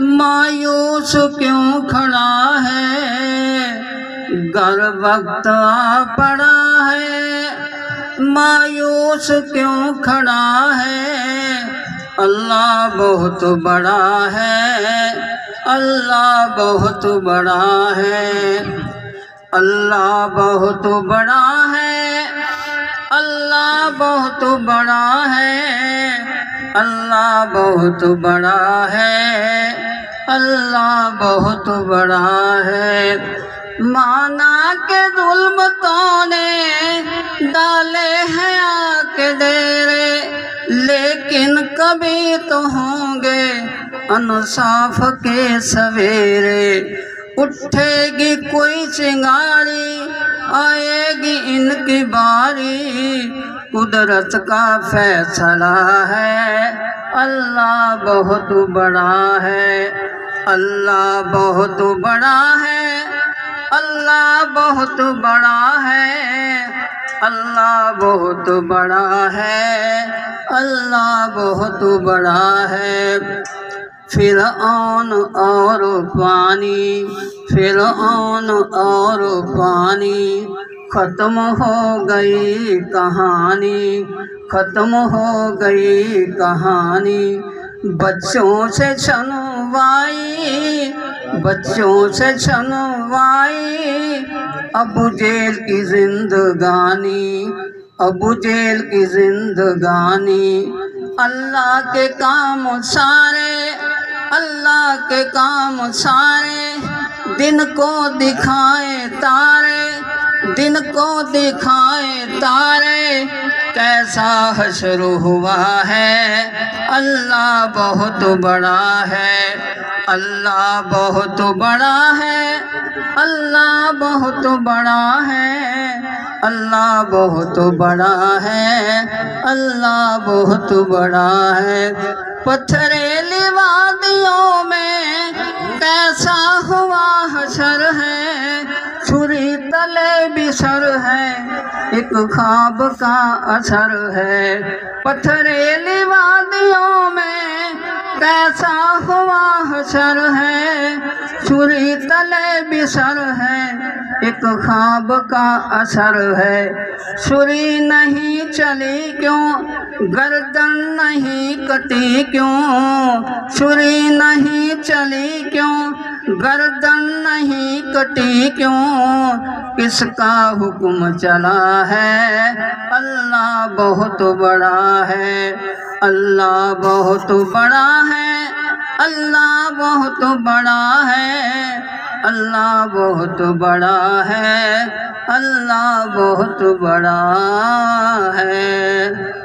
مایوس کیوں کھڑا ہے گر وقت آ پڑا ہے، مایوس کیوں کھڑا ہے، اللہ بہت بڑا ہے، اللہ بہت بڑا ہے، اللہ بہت بڑا ہے، اللہ بہت بڑا ہے، اللہ بہت بڑا ہے، اللہ بہت بڑا ہے۔ مانا کہ ظلمتوں نے ڈالے ہیں آ کے ڈیرے، لیکن کبھی تو ہوں گے انصاف کے سویرے۔ اٹھے گی کوئی چنگاری، آئے گی ان کی باری، قدرت کا فیصلہ ہے، اللہ بہت بڑا ہے، اللہ بہت بڑا ہے، اللہ بہت بڑا ہے، اللہ بہت بڑا ہے، اللہ بہت بڑا ہے۔ فرعون اور پانی، فرعون اور پانی، ختم ہو گئی کہانی، ختم ہو گئی کہانی۔ بچوں سے چھنوائی، بچوں سے چھنوائی، ابو جیل کی زندگانی، ابو جیل کی زندگانی۔ اللہ کے کام سارے، اللہ کے کام سارے، دن کو دکھائے تارے، دن کو دکھائے تارے، کیسا حشر ہوا ہے، اللہ بہت بڑا ہے، اللہ بہت بڑا ہے، اللہ بہت بڑا ہے، اللہ بہت بڑا ہے، اللہ بہت بڑا ہے۔ پتھریلی وادیوں میں کیسا ہوا حشر ہے، چھری تلے بسر ہے، ایک خواب کا اثر ہے۔ پتھریلی وادیوں میں کیسا ہوا حشر ہے، چھری تلے بسر ہے، ایک خواب کا اثر ہے۔ چھری نہیں چلی کیوں، گردن نہیں کٹی کیوں، چھری نہیں چلی کیوں، گردن نہیں کٹی کیوں، کس کا حکم چلا ہے، اللہ بہت بڑا ہے، اللہ بہت بڑا ہے، اللہ بہت بڑا ہے، اللہ بہت بڑا ہے، اللہ بہت بڑا ہے۔